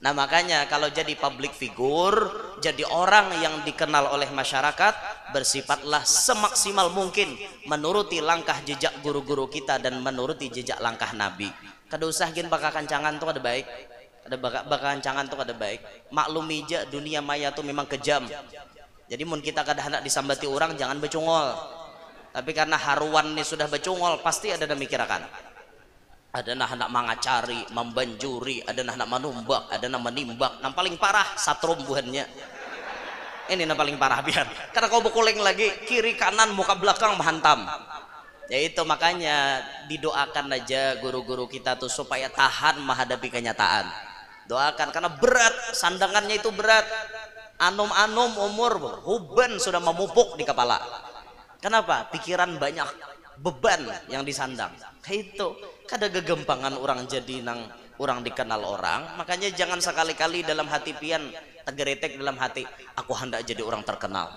S1: Nah makanya kalau jadi public figure, jadi orang yang dikenal oleh masyarakat, bersifatlah semaksimal mungkin menuruti langkah jejak guru-guru kita dan menuruti jejak langkah Nabi. Kada usah gin bakal kancangan tuh kada baik, ada bakal kancangan tuh kada baik. Maklumi aja dunia maya tuh memang kejam. Jadi mun kita kada hendak disambati orang jangan becungol. Tapi karena haruan ini sudah becungol, pasti ada yang mikirakan. Ada yang hendak mangacari, membanjuri, ada yang hendak menumbak, ada yang menimbak. Yang paling parah satrum buhannya. Ini yang paling parah biar. Karena kau bekuleng lagi kiri kanan muka belakang menghantam. Ya itu makanya didoakan aja guru-guru kita tuh supaya tahan menghadapi kenyataan. Doakan karena berat, sandangannya itu berat. Anum-anum umur huban sudah memupuk di kepala. Kenapa? Pikiran banyak, beban yang disandang. Itu kada gegempangan orang jadi nang orang dikenal orang. Makanya jangan sekali-kali dalam hati pian tegeretek dalam hati, aku hendak jadi orang terkenal,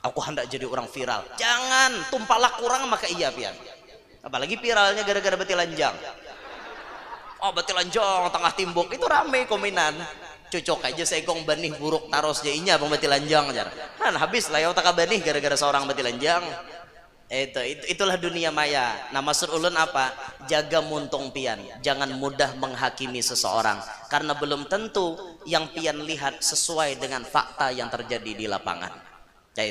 S1: aku hendak jadi orang viral. Jangan, tumpalak kurang maka iya pian. Apalagi viralnya gara-gara betilanjang. Oh betilanjang tengah timbuk itu rame komenan. Cocok aja segong benih buruk taros jainya pembeti lanjang jar. Kan habis lah ya otak benih gara-gara seorang beti lanjang. Itulah dunia maya. Nah maksud ulun apa? Jaga muntung pian, jangan mudah menghakimi seseorang karena belum tentu yang pian lihat sesuai dengan fakta yang terjadi di lapangan. Ya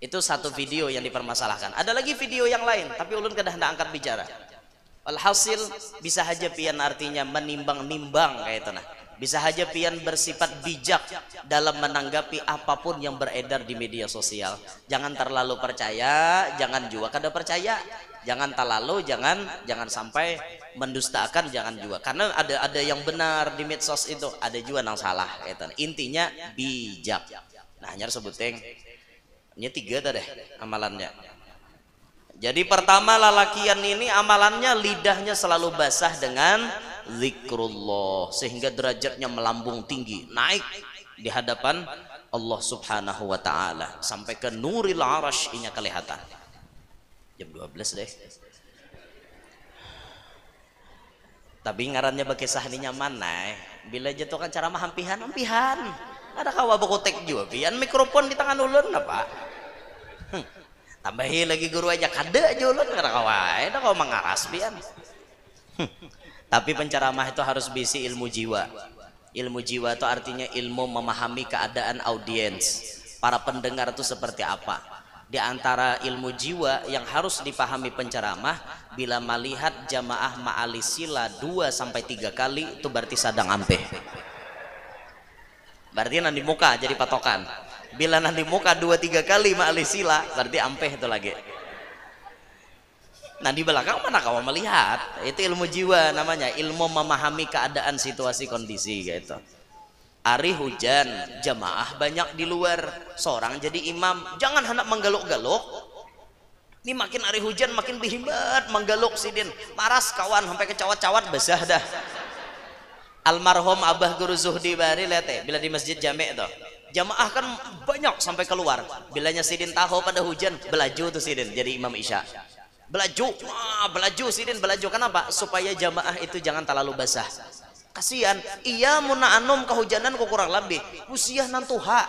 S1: itu satu video yang dipermasalahkan. Ada lagi video yang lain tapi ulun kada hendak angkat bicara. Alhasil bisa aja pian artinya menimbang-nimbang kayak itu nah. Bisa saja pian bersifat bijak dalam menanggapi apapun yang beredar di media sosial. Jangan terlalu percaya, jangan juga kada percaya. Jangan terlalu, jangan sampai mendustakan, jangan juga. Karena ada yang benar di medsos itu, ada juga yang salah. Intinya bijak. Nah, hanya sebutin. Ini 3 deh amalannya. Jadi pertama lalakian ini amalannya lidahnya selalu basah dengan zikrullah sehingga derajatnya melambung tinggi, naik di hadapan Allah Subhanahu wa taala sampai ke nuril arash inya kelihatan. Jam 12 deh. Tapi ngarannya bagi sahninya mana? Bila jatuhkan cara hampihan. Ada kawa bokotek juga pian mikrofon di tangan ulun apa? Tambahi lagi guru aja kada aja ulun kada kawa. Ada kau mengaras pian. Tapi penceramah itu harus bisi ilmu jiwa. Ilmu jiwa itu artinya ilmu memahami keadaan audiens, para pendengar itu seperti apa. Di antara ilmu jiwa yang harus dipahami penceramah, bila melihat jamaah ma'ali sila 2-3 kali itu berarti sadang ampeh. Berarti nanti muka jadi patokan. Bila nanti muka 2-3 kali ma'ali sila berarti ampeh itu lagi. Nah di belakang mana kau melihat? Itu ilmu jiwa namanya, ilmu memahami keadaan situasi kondisi gitu. Hari hujan, jamaah banyak di luar, seorang jadi imam, jangan hendak menggaluk-galuk. Ini makin hari hujan makin berhimbat menggaluk sidin, maras kawan sampai kecawat-cawat basah dah. Almarhum Abah Guru Zuhdi Bari lihat bila di masjid Jami' itu jamaah kan banyak sampai keluar, bilanya sidin tahu pada hujan belaju tuh sidin jadi imam isya, belaju, belaju sidin belaju. Kenapa? Supaya jamaah itu jangan terlalu basah. Kasihan, iya muna anum kehujanan ku kurang lebih usia nantuha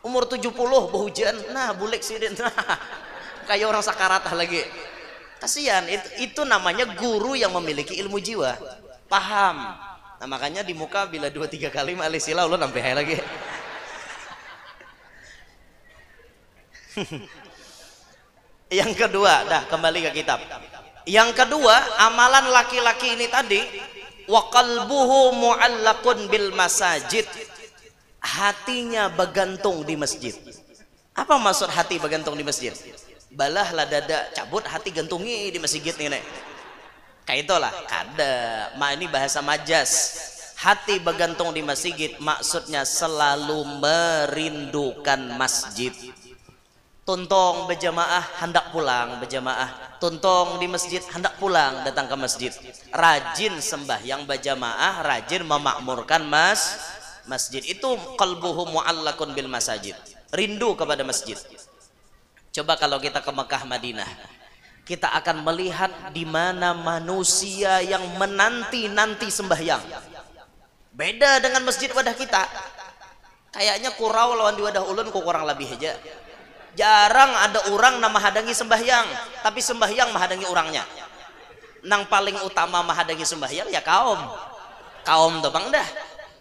S1: umur 70 berhujan, nah bulek sidin, nah kayak orang sakarat lagi. Kasihan, itu namanya guru yang memiliki ilmu jiwa, paham. Nah makanya di muka bila 2-3 kali malisila ulun sampai hai lagi. Yang kedua, dah kembali ke kitab. Yang kedua, amalan laki-laki ini tadi, wa qalbuhu mu'allaqun bil masajid, hatinya bergantung di masjid. Apa maksud hati bergantung di masjid? Balah lah dada cabut hati gantungi di masjid nih. Kayak itulah kada, ini bahasa majas. Hati bergantung di masjid maksudnya selalu merindukan masjid. Tuntong berjamaah hendak pulang berjamaah, tuntong di masjid hendak pulang datang ke masjid. Rajin sembahyang berjamaah, rajin memakmurkan masjid. Itu qalbuhu mu'allaqun bil masajid, rindu kepada masjid. Coba kalau kita ke Mekah Madinah, kita akan melihat di mana manusia yang menanti-nanti sembahyang. Beda dengan masjid wadah kita. Kayaknya kurau lawan di wadah ulun kurang lebih aja. Jarang ada orang nama hadangi sembahyang, tapi sembahyang menghadangi orangnya. Nang paling utama menghadangi sembahyang ya kaum tuh bang dah.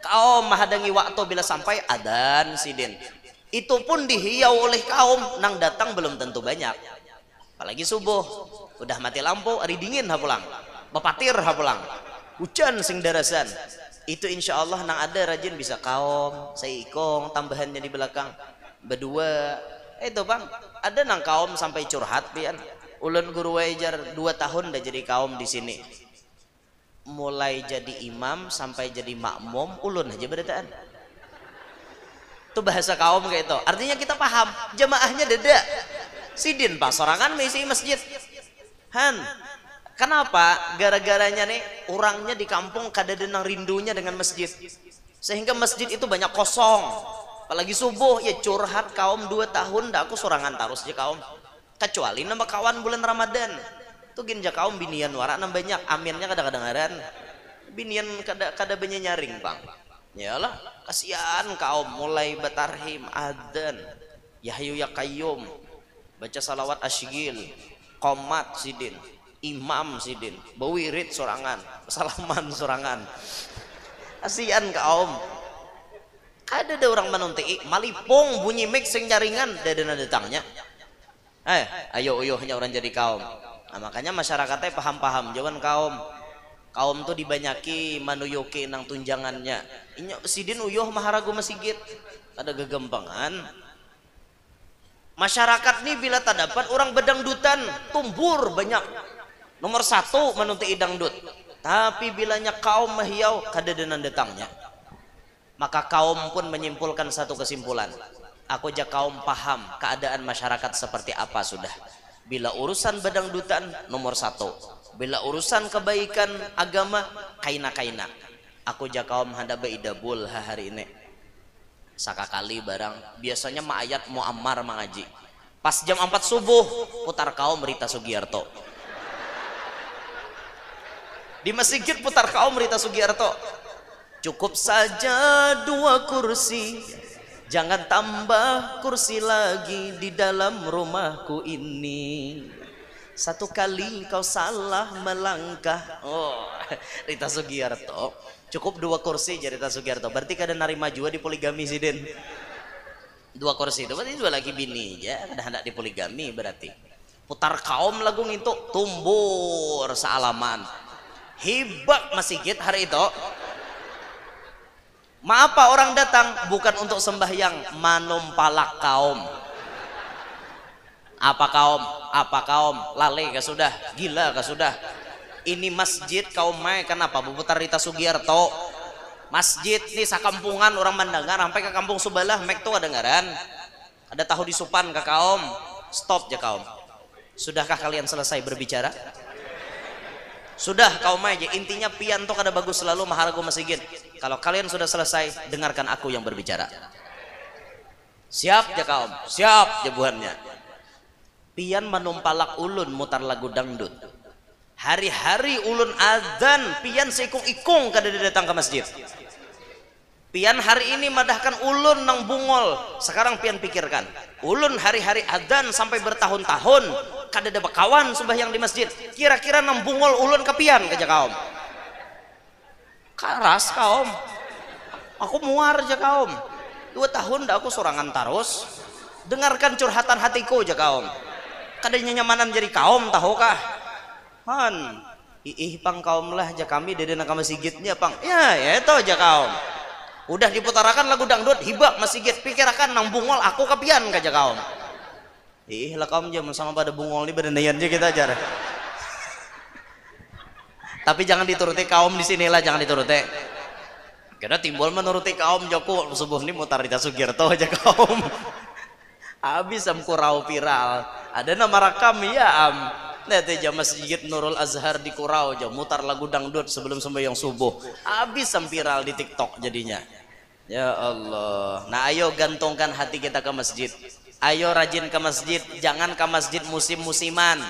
S1: Kaum menghadangi waktu bila sampai adzan sidin. Itu pun dihiau oleh kaum, nang datang belum tentu banyak. Apalagi subuh, udah mati lampu, hari dingin ha pulang, bepatir ha pulang, hujan sing darasan. Itu insya Allah nang ada rajin bisa kaum, saya ikong tambahannya di belakang berdua. Itu bang, ada nang kaum sampai curhat pian. Ulun guru wajar 2 tahun dah jadi kaum di sini. Mulai jadi imam sampai jadi makmum ulun aja beritaan. Itu bahasa kaum kayak itu. Artinya kita paham, jamaahnya deda. Sidin pas sorangan misi masjid. Han. Kenapa? Gara-garanya nih orangnya di kampung kada denang rindunya dengan masjid. Sehingga masjid itu banyak kosong. Apalagi subuh ya curhat kaum 2 tahun dah aku sorangan terus aja kaum. Kecuali nama kawan bulan Ramadan. Tuh ginja kaum binian warak nam banyak, aminnya kadang-kadangaran. Binian kada banyak nyaring bang. Yalah, kasihan kaum mulai batarhim adzan. Yahyu ya qayyum. Baca salawat asyghil, qomat sidin, imam sidin, bawirid sorangan, salaman sorangan. Kasihan kaum. Ada orang menunti malipong bunyi mic sing jaringan dadana datangnya. Ayo uyuhnya orang jadi kaum. Nah, makanya masyarakatnya paham-paham jangan kaum tuh dibanyaki manuyuki nang tunjangannya. Inya sidin uyuh maharagu masjid ada gegempangan. Masyarakat nih bila tak dapat orang bedangdutan tumbur banyak. Nomor 1 menunti idangdut. Tapi bilanya kaum mahiau kadadenan datangnya. Maka kaum pun menyimpulkan satu kesimpulan. Aku aja kaum paham keadaan masyarakat seperti apa sudah. Bila urusan bedangdutan nomor 1. Bila urusan kebaikan agama kaina-kaina. Aku aja kaum hendak beidabul hari ini. Sakakali barang. Biasanya ma'ayat mu'ammar mengaji. Pas jam 4 subuh putar kaum Rita Sugiarto. Di masjid putar kaum Rita Sugiarto. Cukup saja 2 kursi, jangan tambah kursi lagi di dalam rumahku ini. 1 kali kau salah melangkah. Oh, Rita Sugiarto. Cukup 2 kursi jadi Rita Sugiarto. Berarti kada narima jua di poligami sidin. 2 kursi itu berarti 2 lagi bini ya, kada hendak di poligami berarti. Putar kaum lagu itu tumbur sealaman. Hibak masjid hari itu. Maapa orang datang bukan untuk sembahyang, manumpalak kaum. Apa kaum? Apa kaum? Lale kah sudah? Gila kah sudah? Ini masjid kaum mai kenapa? Putar Rita Sugiarto. masjid nih sakampungan orang mendengar sampai ke kampung sebelah mek tuh dengaran ada tahu di Supan ke kaum. Stop ya kaum, sudahkah kalian selesai berbicara? Sudah kaum aja, intinya pian tuh kada bagus selalu maharago masjid. Kalau kalian sudah selesai, dengarkan aku yang berbicara. Siap ya kaum, siap jabuhannya. Pian menumpalak ulun mutar lagu dangdut. Hari-hari ulun adzan, pian seikung-ikung kada datang ke masjid. Pian hari ini madahkan ulun nang bungol. Sekarang pian pikirkan, ulun hari-hari adzan sampai bertahun-tahun kada ada bakawan sembahyang di masjid. Kira-kira nang bungol ulun ke pian kaja kaum. Karas kaum. Aku muar aja kaum. 2 tahun dah aku sorangan terus. Dengarkan curhatan hatiku aja kaum. Kadanya nyamanan jadi kaum tahukah? Han, pang kaum lah aja kami dede nak masjidnya pang. Ya itu aja kaum. Udah diputarakan lagu dangdut hibak masjid, pikirakan nang bungol aku kepian kaja kaum. Lah kaum jam sama pada bungol nih berendayan aja kita ajar. Tapi jangan dituruti kaum di sinilah, jangan dituruti. Karena timbul menuruti kaum Joko subuh ini mutar Rita Sugierto aja kaum. Habis am kurau viral. Ada nama rakam ya am. Nanti jam masjid Nurul Azhar di Kurau jam mutar lagu dangdut sebelum sembahyang subuh. Habis am viral di TikTok jadinya. Ya Allah. Nah ayo gantungkan hati kita ke masjid. Ayo rajin ke masjid, jangan ke masjid musim-musiman.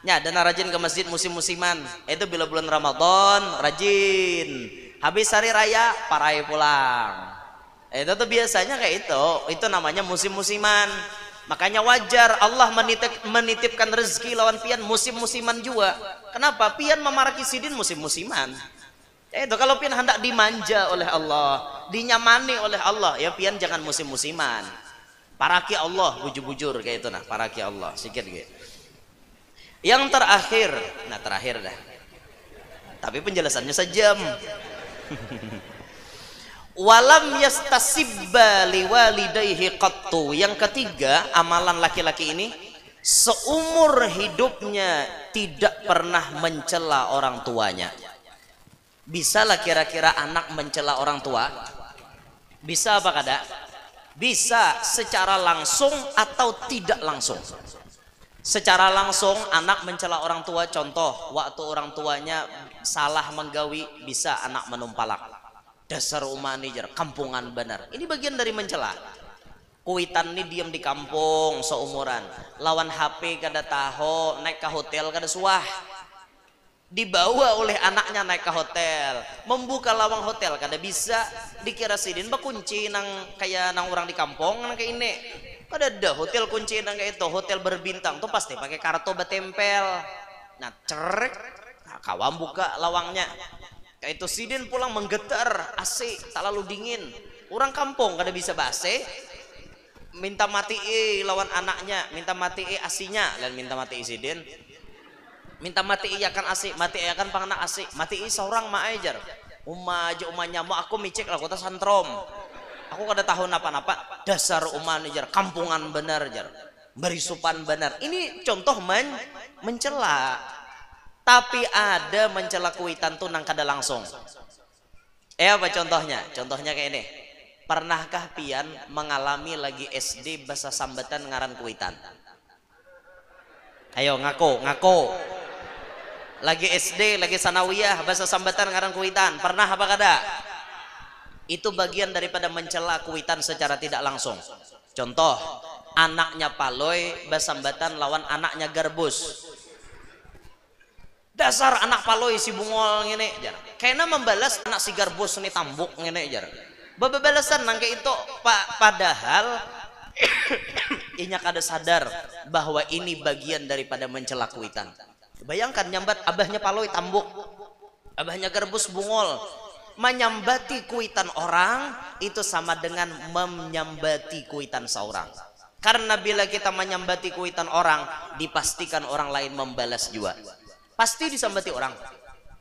S1: Ya, dan rajin ke masjid musim-musiman. Itu bila bulan Ramadan rajin. Habis hari raya parai pulang. Itu tuh biasanya kayak itu. Itu namanya musim-musiman. Makanya wajar Allah menitipkan rezeki lawan pian musim-musiman juga. Kenapa? Pian memaraki sidin musim-musiman. Itu kalau pian hendak dimanja oleh Allah, dinyamani oleh Allah, ya pian jangan musim-musiman. Paraki Allah bujur-bujur kayak itu nah, paraki Allah sikit gitu. Yang terakhir, nah terakhir dah. Tapi penjelasannya sejam. Walam yastasibba liwalidayhi qattu. Yang ketiga, amalan laki-laki ini seumur hidupnya tidak pernah mencela orang tuanya. Bisalah kira-kira anak mencela orang tua? Bisa apa kada? Bisa secara langsung atau tidak langsung. Secara langsung anak mencela orang tua, contoh waktu orang tuanya salah menggawi, bisa anak menumpalak. Dasar umanijar, kampungan benar. Ini bagian dari mencela. Kuitan ini diam di kampung seumuran, lawan HP kada tahu, naik ke hotel kada suah. Dibawa oleh anaknya naik ke hotel, membuka lawang hotel kada bisa, dikira sidin bakunci nang kayak nang orang di kampung nang kayak ini. Kada ada hotel kunci nang kayak itu, hotel berbintang tuh pasti pakai kartu batempel. Nah cerek, nah, kawam buka lawangnya. Kayak itu sidin pulang menggetar, AC tak lalu dingin. Orang kampung kada bisa base, minta mati lawan anaknya, minta mati asinya, dan minta mati sidin. Minta mati kan AC, mati kan panganak AC, mati seorang mah ajar. Aja umanya mau aku micek lah kota santrom. Aku kada tahu napa-napa, dasar umanijar, kampungan benar jar. Berisupan benar. Ini contoh mencela. Tapi ada mencela kuitan tuh nang kada langsung. Apa contohnya? Contohnya kayak ini. Pernahkah pian mengalami lagi SD bahasa sambatan ngaran kuitan? Ayo ngaku. Lagi SD, lagi sanawiyah bahasa sambatan ngaran kuitan. Pernah apa kada? Itu bagian daripada mencela kuitan secara tidak langsung. Contoh, anaknya paloy bahasa sambatan lawan anaknya garbus. Dasar anak paloy si bungol ngene jar. Kayaknya membalas anak si garbus ini tambuk ngene jar. Babalasan nang kayak itu padahal inya kada sadar bahwa ini bagian daripada mencela kuitan. Bayangkan nyambat abahnya paloy tambuk, abahnya garbus bungol. Menyambati kuitan orang itu sama dengan menyambati kuitan seorang. Karena bila kita menyambati kuitan orang, dipastikan orang lain membalas juga. Pasti disambati orang.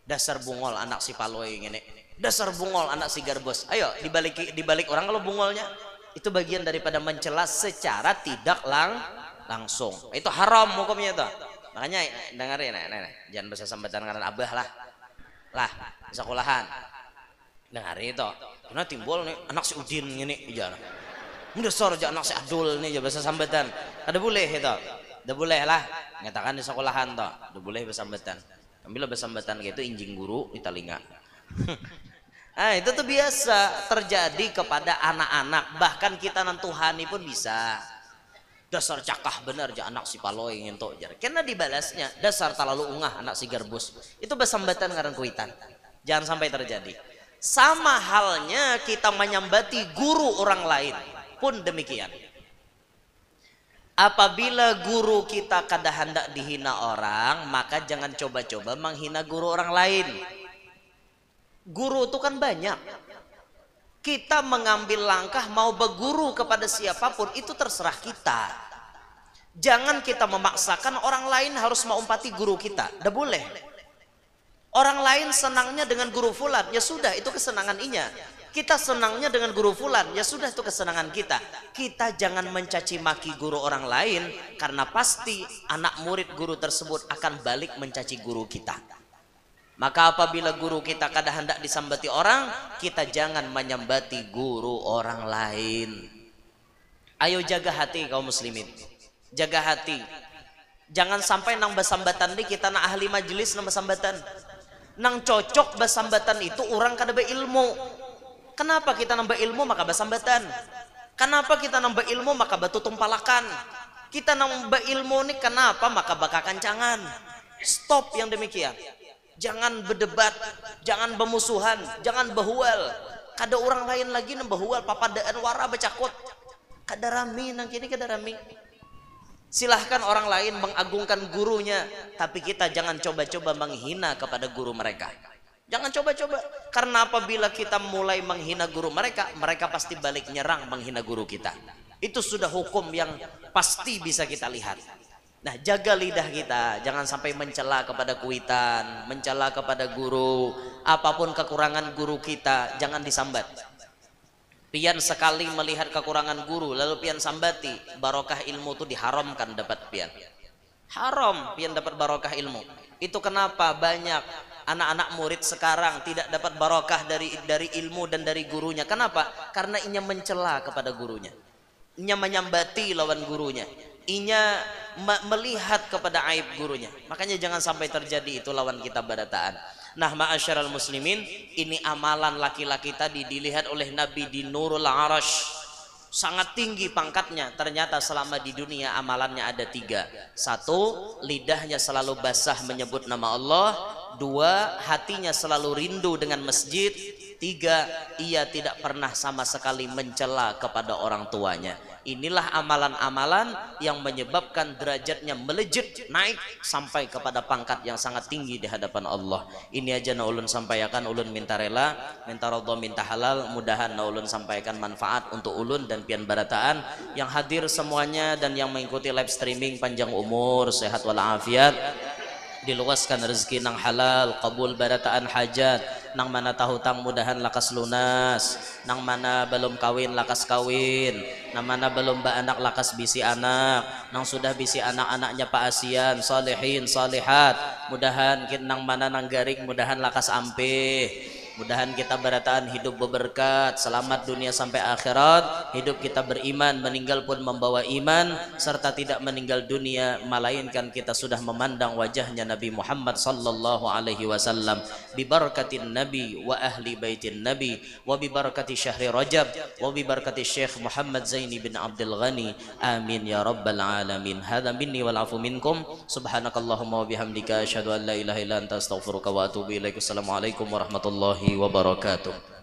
S1: Dasar bungol anak si paloy ngene. Dasar bungol anak si garbus. Ayo dibalik orang kalau bungolnya. Itu bagian daripada mencela secara tidak langsung. Itu haram hukumnya itu. Makanya dengerin jangan bahasa sambatan karena abah lah. Lah, sekolahan. Nah hari itu karena timbul nih anak si Udin ini iya mendesor aja anak si Adul nih bahasa sambatan ada boleh itu ada boleh lah nyatakan di sekolahan toh ada boleh bersambatan ambil bersambatan gitu injing guru di telinga. Ah itu tuh biasa terjadi kepada anak-anak bahkan kita nantuhani pun bisa dasar cakah bener aja anak si paloy ngentok jar karena dibalasnya dasar terlalu ungah anak si garbus itu bersambatan ngaran kuitan jangan sampai terjadi. Sama halnya kita menyambati guru orang lain pun demikian. Apabila guru kita kada hendak dihina orang, maka jangan coba-coba menghina guru orang lain. Guru itu kan banyak. Kita mengambil langkah mau berguru kepada siapapun itu terserah kita. Jangan kita memaksakan orang lain harus mengumpati guru kita. Tidak boleh. Orang lain senangnya dengan guru fulan, ya sudah itu kesenangan inya. Kita senangnya dengan guru fulan, ya sudah itu kesenangan kita. Kita jangan mencaci maki guru orang lain karena pasti anak murid guru tersebut akan balik mencaci guru kita. Maka apabila guru kita kada hendak disambati orang, kita jangan menyambati guru orang lain. Ayo jaga hati kaum muslimin. Jaga hati. Jangan sampai nang basambatan di kita na ahli majelis nang basambatan. Nang cocok basambatan itu orang kada berilmu. Kenapa kita nambah ilmu maka basambatan? Kenapa kita nambah ilmu maka batu tumpalakan? Kita nambah ilmu nih kenapa maka bakal kancangan? Stop yang demikian. Jangan berdebat, jangan bermusuhan, jangan behual. Kada orang lain lagi nang behual papadaan wara bacakot. Kada rami nang kini kada rami. Silahkan orang lain mengagungkan gurunya, tapi kita jangan coba-coba menghina kepada guru mereka. Jangan coba-coba, karena apabila kita mulai menghina guru mereka, mereka pasti balik nyerang menghina guru kita. Itu sudah hukum yang pasti bisa kita lihat. Nah, jaga lidah kita, jangan sampai mencela kepada kuitan, mencela kepada guru, apapun kekurangan guru kita, jangan disambat. Pian sekali melihat kekurangan guru lalu pian sambati, barokah ilmu itu diharamkan dapat pian. Haram pian dapat barokah ilmu. Itu kenapa banyak anak-anak murid sekarang tidak dapat barokah dari ilmu dan dari gurunya. Kenapa? Karena inya mencela kepada gurunya. Inya menyambati lawan gurunya. Inya melihat kepada aib gurunya. Makanya jangan sampai terjadi itu lawan kita barataan. Nah, ma'asyiral muslimin, ini amalan laki-laki tadi dilihat oleh Nabi di Nurul Arash. Sangat tinggi pangkatnya. Ternyata selama di dunia amalannya ada 3. 1, lidahnya selalu basah menyebut nama Allah. 2, hatinya selalu rindu dengan masjid. 3, ia tidak pernah sama sekali mencela kepada orang tuanya. Inilah amalan-amalan yang menyebabkan derajatnya melejit naik sampai kepada pangkat yang sangat tinggi di hadapan Allah. Ini aja na ulun sampaikan, ulun minta rela, minta ridha, minta halal, mudahan na ulun sampaikan manfaat untuk ulun dan pian barataan yang hadir semuanya dan yang mengikuti live streaming, panjang umur, sehat walafiat, diluaskan rezeki nang halal, kabul barataan hajat, nang mana tahu tang mudahan lakas lunas, nang mana belum kawin lakas kawin, nang mana belum anak lakas bisi anak, nang sudah bisi anak-anaknya paasian, salihin, salihat, mudahan nang mana nang garing mudahan lakas ampih. Mudahan kita barataan hidup berberkat, selamat dunia sampai akhirat, hidup kita beriman, meninggal pun membawa iman, serta tidak meninggal dunia melainkan kita sudah memandang wajahnya Nabi Muhammad sallallahu alaihi wasallam. Bi barakatin Nabi wa ahli baitin Nabi, wa bi barakati syahri Rajab, wa bi barakati Syekh Muhammad Zaini bin Abdul Ghani. Amin ya rabbal alamin. Hadza minni wal afu minkum. Subhanakallahumma wa bihamdika asyhadu an la ilaha illa anta astaghfiruka wa atubu ilaik. Assalamualaikum warahmatullahi wabarakatuh.